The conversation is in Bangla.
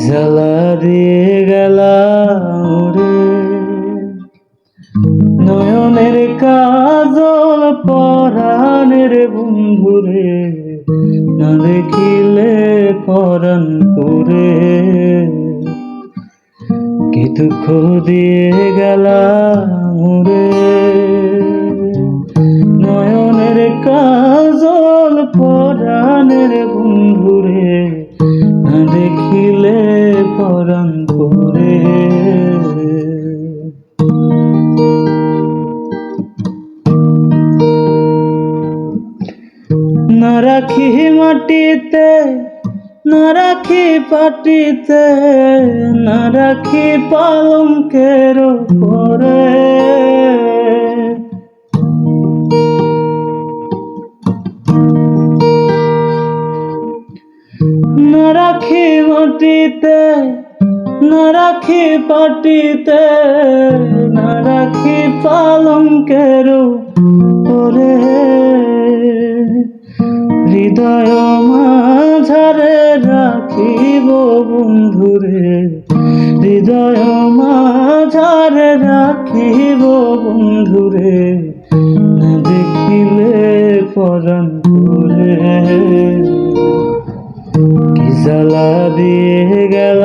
জ্বালা দিয়ে গেলাম রে, নয়নের কাজল পরাণের বন্ধুরে, না দেখিলে পরাণ পুরে। কি দুঃখ দিয়ে গেলাম রে, নয়নের কাজল পরাণের বন্ধুরে, না দেখিলে পরাণ পুরে। না রাখি মাটিতে, না রাখি পাটিতে, না রাখি পালঙ্কের উপরে। না রাখি মাটিতে, না রাখি পাটিতে, না রাখি পালঙ্কের উপরে। হৃদয় মাঝারে রাখিব বন্ধুরে, হৃদয় মাঝারে রাখিব বন্ধুরে, না দেখিলে পরাণ পুরে। কি জ্বালা দিয়ে গেল